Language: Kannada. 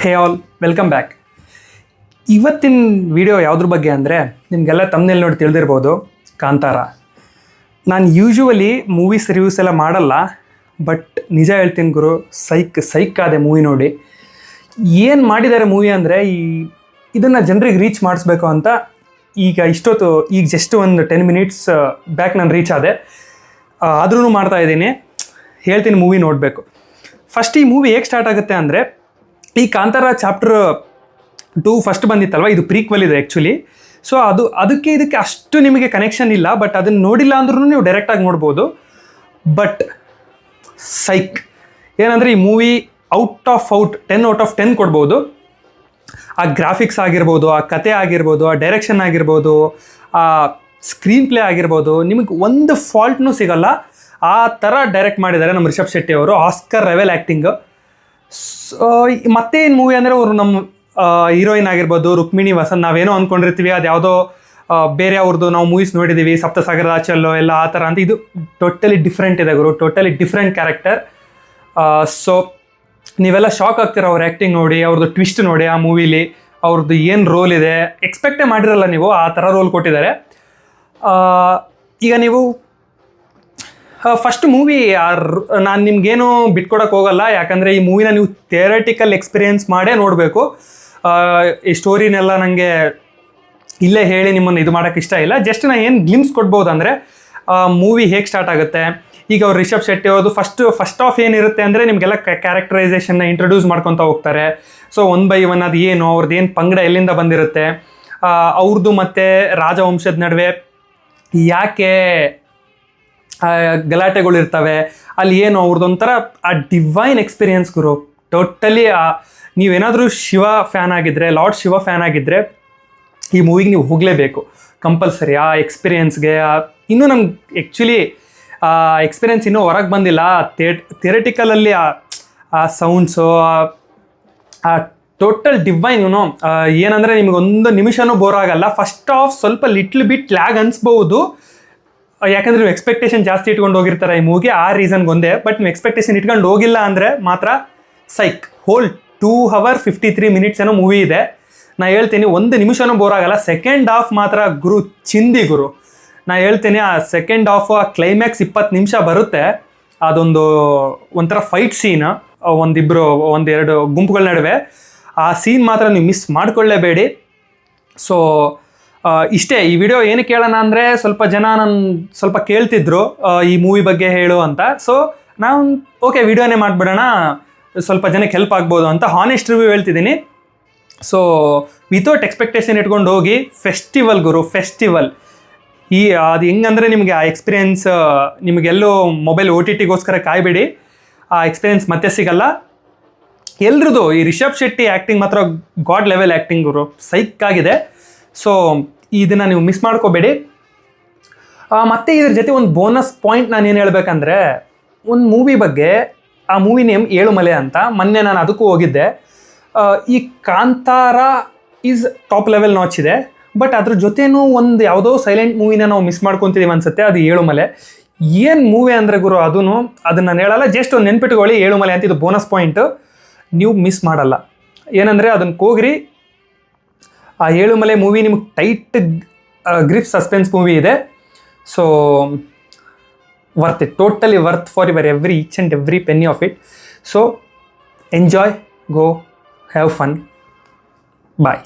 ಹೇ ಆಲ್, ವೆಲ್ಕಮ್ ಬ್ಯಾಕ್. ಇವತ್ತಿನ ವಿಡಿಯೋ ಯಾವುದ್ರ ಬಗ್ಗೆ ಅಂದರೆ ನಿಮಗೆಲ್ಲ ತಮ್ಮನೇಲಿ ನೋಡಿ ತಿಳಿದಿರ್ಬೋದು, ಕಾಂತಾರ. ನಾನು ಯೂಶ್ವಲಿ ಮೂವೀಸ್ ರಿವ್ಯೂಸ್ ಎಲ್ಲ ಮಾಡಲ್ಲ, ಬಟ್ ನಿಜ ಹೇಳ್ತೀನಿ ಗುರು, ಸೈಕ್ ಆದೆ ಮೂವಿ ನೋಡಿ. ಏನು ಮಾಡಿದ್ದಾರೆ ಮೂವಿ ಅಂದರೆ ಇದನ್ನು ಜನರಿಗೆ ರೀಚ್ ಮಾಡಿಸ್ಬೇಕು ಅಂತ ಈಗ ಜಸ್ಟ್ ಒಂದು 10 ಮಿನಿಟ್ಸ್ ಬ್ಯಾಕ್ ನಾನು ರೀಚ್ ಆದೆ. ಆದ್ರೂ ಮಾಡ್ತಾಯಿದ್ದೀನಿ. ಹೇಳ್ತೀನಿ, ಮೂವಿ ನೋಡಬೇಕು. ಫಸ್ಟ್ ಈ ಮೂವಿ ಹೇಗೆ ಸ್ಟಾರ್ಟ್ ಆಗುತ್ತೆ ಅಂದರೆ, ಈ ಕಾಂತಾರ ಚಾಪ್ಟರ್ 2 ಫಸ್ಟ್ ಬಂದಿತ್ತಲ್ವ, ಇದು ಪ್ರೀಕ್ವೆಲ್ ಇದೆ ಆ್ಯಕ್ಚುಲಿ. ಸೊ ಇದಕ್ಕೆ ಅಷ್ಟು ನಿಮಗೆ ಕನೆಕ್ಷನ್ ಇಲ್ಲ, ಬಟ್ ಅದನ್ನು ನೋಡಿಲ್ಲ ಅಂದ್ರೂ ನೀವು ಡೈರೆಕ್ಟಾಗಿ ನೋಡ್ಬೋದು. ಬಟ್ ಸೈಕ್ ಏನಂದರೆ, ಈ ಮೂವಿ ಔಟ್ 10 ಔಟ್ ಆಫ್ 10 ಕೊಡ್ಬೋದು. ಆ ಗ್ರಾಫಿಕ್ಸ್ ಆಗಿರ್ಬೋದು, ಆ ಕತೆ ಆಗಿರ್ಬೋದು, ಆ ಡೈರೆಕ್ಷನ್ ಆಗಿರ್ಬೋದು, ಆ ಸ್ಕ್ರೀನ್ ಪ್ಲೇ ಆಗಿರ್ಬೋದು, ನಿಮಗೆ ಒಂದು ಫಾಲ್ಟ್ನೂ ಸಿಗಲ್ಲ. ಆ ಥರ ಡೈರೆಕ್ಟ್ ಮಾಡಿದ್ದಾರೆ ನಮ್ಮ ರಿಷಬ್ ಶೆಟ್ಟಿ ಅವರು. Oscar level acting. ಸೊ ಮತ್ತೆ ಏನು ಮೂವಿ ಅಂದರೆ, ಅವರು ನಮ್ಮ ಹೀರೋಯಿನ್ ಆಗಿರ್ಬೋದು ರುಕ್ಮಿಣಿ ವಸಂತ್, ನಾವೇನೋ ಅಂದ್ಕೊಂಡಿರ್ತೀವಿ ಅದು ಯಾವುದೋ ಬೇರೆ ಅವ್ರದ್ದು ನಾವು ಮೂವೀಸ್ ನೋಡಿದ್ದೀವಿ, ಸಪ್ತಸಾಗರದ ಆಚೆಲ್ಲೋ ಎಲ್ಲ ಆ ಥರ ಅಂತ. ಇದು ಟೋಟಲಿ ಡಿಫ್ರೆಂಟ್ ಇದೆ ಗುರು, ಟೋಟಲಿ ಡಿಫ್ರೆಂಟ್ ಕ್ಯಾರೆಕ್ಟರ್. ಸೊ ನೀವೆಲ್ಲ ಶಾಕ್ ಆಗ್ತೀರ ಅವ್ರ ಆ್ಯಕ್ಟಿಂಗ್ ನೋಡಿ, ಅವ್ರದ್ದು ಟ್ವಿಸ್ಟ್ ನೋಡಿ. ಆ ಮೂವಿಲಿ ಅವ್ರದ್ದು ಏನು ರೋಲ್ ಇದೆ, ಎಕ್ಸ್ಪೆಕ್ಟೇ ಮಾಡಿರಲ್ಲ ನೀವು, ಆ ಥರ ರೋಲ್ ಕೊಟ್ಟಿದ್ದಾರೆ. ಈಗ ನೀವು ಫಸ್ಟ್ ಮೂವಿ ನಾನು ನಿಮ್ಗೇನು ಬಿಟ್ಕೊಡಕ್ಕೆ ಹೋಗಲ್ಲ, ಯಾಕಂದರೆ ಈ ಮೂವಿನ ನೀವು ಥಿಯರಿಟಿಕಲ್ ಎಕ್ಸ್ಪೀರಿಯೆನ್ಸ್ ಮಾಡೇ ನೋಡಬೇಕು. ಈ ಸ್ಟೋರಿನೆಲ್ಲ ನನಗೆ ಇಲ್ಲೇ ಹೇಳಿ ನಿಮ್ಮನ್ನು ಇದು ಮಾಡೋಕ್ಕೆ ಇಷ್ಟ ಇಲ್ಲ. ಜಸ್ಟ್ ನಾನು ಏನು ಗ್ಲಿಮ್ಸ್ ಕೊಡ್ಬೋದು ಅಂದರೆ, ಮೂವಿ ಹೇಗೆ ಸ್ಟಾರ್ಟ್ ಆಗುತ್ತೆ. ಈಗ ಅವ್ರು ರಿಷಬ್ ಶೆಟ್ಟಿ ಅವ್ರದ್ದು ಫಸ್ಟ್ ಆಫ್ ಏನಿರುತ್ತೆ ಅಂದರೆ, ನಿಮಗೆಲ್ಲ ಕ್ಯಾರೆಕ್ಟರೈಸೇಷನ್ನ ಇಂಟ್ರೊಡ್ಯೂಸ್ ಮಾಡ್ಕೊತ ಹೋಗ್ತಾರೆ. ಸೊ 1 by 1 ಅದು ಏನು, ಅವ್ರದ್ದು ಏನು ಪಂಗಡ ಎಲ್ಲಿಂದ ಬಂದಿರುತ್ತೆ, ಅವ್ರದ್ದು ಮತ್ತು ರಾಜವಂಶದ ನಡುವೆ ಯಾಕೆ ಗಲಾಟೆಗಳಿರ್ತವೆ, ಅಲ್ಲಿ ಏನು ಅವ್ರದ್ದೊಂಥರ ಆ ಡಿವೈನ್ ಎಕ್ಸ್ಪೀರಿಯನ್ಸ್ ಗುರು. ಟೋಟಲಿ ನೀವೇನಾದರೂ ಶಿವ ಫ್ಯಾನ್ ಆಗಿದ್ದರೆ, ಲಾರ್ಡ್ ಶಿವ ಫ್ಯಾನ್ ಆಗಿದ್ದರೆ ಈ ಮೂವಿಗೆ ನೀವು ಹೋಗಲೇಬೇಕು ಕಂಪಲ್ಸರಿ. ಆ ಎಕ್ಸ್ಪೀರಿಯನ್ಸ್ಗೆ ಇನ್ನೂ ನಮ್ಗೆ ಆ್ಯಕ್ಚುಲಿ ಎಕ್ಸ್ಪೀರಿಯನ್ಸ್ ಇನ್ನೂ ಹೊರಗೆ ಬಂದಿಲ್ಲ. ಥಿಯರಿಟಿಕಲಲ್ಲಿ ಆ ಸೌಂಡ್ಸು, ಆ ಟೋಟಲ್ ಡಿವೈನ್ ಏನಂದರೆ, ನಿಮಗೆ ಒಂದು ನಿಮಿಷನೂ ಬೋರ್ ಆಗಲ್ಲ. ಫಸ್ಟ್ ಆಫ್ ಸ್ವಲ್ಪ ಲಿಟ್ಲ್ ಬಿಟ್ ಲ್ಯಾಗ್ ಅನಿಸ್ಬೋದು, ಯಾಕಂದರೆ ನೀವು ಎಕ್ಸ್ಪೆಕ್ಟೇಷನ್ ಜಾಸ್ತಿ ಇಟ್ಕೊಂಡು ಹೋಗಿರ್ತಾರೆ ಈ ಮೂವಿಗೆ, ಆ ರೀಸನ್ಗೆ ಒಂದೇ. ಬಟ್ ನೀವು ಎಕ್ಸ್ಪೆಕ್ಟೇಷನ್ ಇಟ್ಕೊಂಡು ಹೋಗಿಲ್ಲ ಅಂದರೆ ಮಾತ್ರ ಸೈಕ್. ಹೋಲ್ 2 hours 53 minutes ಏನೋ ಮೂವಿ ಇದೆ. ನಾ ಹೇಳ್ತೀನಿ, ಒಂದು ನಿಮಿಷನೂ ಬೋರ್ ಆಗಲ್ಲ. ಸೆಕೆಂಡ್ ಹಾಫ್ ಮಾತ್ರ ಗುರು ಚಿಂದಿ ಗುರು. ನಾ ಹೇಳ್ತೀನಿ, ಆ ಸೆಕೆಂಡ್ ಹಾಫ್ ಆ ಕ್ಲೈಮ್ಯಾಕ್ಸ್ 20 ನಿಮಿಷ ಬರುತ್ತೆ. ಅದೊಂದು ಒಂಥರ ಫೈಟ್ ಸೀನ್, ಒಂದೆರಡು ಗುಂಪುಗಳ ನಡುವೆ. ಆ ಸೀನ್ ಮಾತ್ರ ನೀವು ಮಿಸ್ ಮಾಡ್ಕೊಳ್ಳೇಬೇಡಿ. ಸೊ ಇಷ್ಟೇ. ಈ ವಿಡಿಯೋ ಏನಕ್ಕೆ ಕೇಳೋಣ ಅಂದರೆ, ಸ್ವಲ್ಪ ಜನ ಸ್ವಲ್ಪ ಕೇಳ್ತಿದ್ರು ಈ ಮೂವಿ ಬಗ್ಗೆ ಹೇಳು ಅಂತ. ಸೊ ನಾವು ಓಕೆ ವಿಡಿಯೋನೇ ಮಾಡಿಬಿಡೋಣ, ಸ್ವಲ್ಪ ಜನಕ್ಕೆ ಹೆಲ್ಪ್ ಆಗ್ಬೋದು ಅಂತ ಹಾನೆಸ್ಟ್ ರಿವ್ಯೂ ಹೇಳ್ತಿದ್ದೀನಿ. ಸೊ ವಿತೌಟ್ ಎಕ್ಸ್ಪೆಕ್ಟೇಷನ್ ಇಟ್ಕೊಂಡು ಹೋಗಿ. ಫೆಸ್ಟಿವಲ್ ಗುರು, ಫೆಸ್ಟಿವಲ್. ಅದು ಹೆಂಗಂದರೆ, ನಿಮಗೆ ಆ ಎಕ್ಸ್ಪೀರಿಯೆನ್ಸ್ ನಿಮಗೆಲ್ಲೋ ಮೊಬೈಲ್ OTTಗೋಸ್ಕರ ಕಾಯ್ಬೇಡಿ, ಆ ಎಕ್ಸ್ಪೀರಿಯೆನ್ಸ್ ಮತ್ತೆ ಸಿಗಲ್ಲ. ಎಲ್ರದ್ದು ಈ ರಿಷಬ್ ಶೆಟ್ಟಿ ಆ್ಯಕ್ಟಿಂಗ್ ಮಾತ್ರ ಗಾಡ್ ಲೆವೆಲ್ ಆ್ಯಕ್ಟಿಂಗ್ ಗುರು, ಸೈಕ್ ಆಗಿದೆ. ಸೊ ಇದನ್ನು ನೀವು ಮಿಸ್ ಮಾಡ್ಕೋಬೇಡಿ. ಮತ್ತು ಇದ್ರ ಜೊತೆ ಒಂದು ಬೋನಸ್ ಪಾಯಿಂಟ್ ನಾನು ಏನು ಹೇಳ್ಬೇಕಂದ್ರೆ, ಒಂದು ಮೂವಿ ಬಗ್ಗೆ, ಆ ಮೂವಿ ನೇಮ್ ಏಳುಮಲೆ ಅಂತ. ಮೊನ್ನೆ ನಾನು ಅದಕ್ಕೂ ಹೋಗಿದ್ದೆ. ಈ Kantara is top level notch ಇದೆ, ಬಟ್ ಅದ್ರ ಜೊತೆನೂ ಒಂದು ಯಾವುದೋ ಸೈಲೆಂಟ್ ಮೂವಿನ ನಾವು ಮಿಸ್ ಮಾಡ್ಕೊತೀವಿ ಅನ್ಸುತ್ತೆ, ಅದು ಏಳುಮಲೆ. ಏನು ಮೂವಿ ಅಂದರೆ ಗುರು, ಅದನ್ನು ನಾನು ಹೇಳಲ್ಲ, ಜಸ್ಟ್ ಒಂದು ನೆನ್ಪಿಟ್ಕೊಳ್ಳಿ, ಏಳುಮಲೆ ಅಂತ. ಇದು ಬೋನಸ್ ಪಾಯಿಂಟು, ನೀವು ಮಿಸ್ ಮಾಡಲ್ಲ. ಏನಂದರೆ ಅದನ್ನು ಹೋಗ್ರಿ. ಆ ಏಳುಮಲೆ ಮೂವಿ ನಿಮ್ಗೆ ಟೈಟ್ ಗ್ರಿಪ್ ಸಸ್ಪೆನ್ಸ್ ಮೂವಿ ಇದೆ. So worth it, totally worth for every each and every penny of it. So enjoy, go have fun, bye.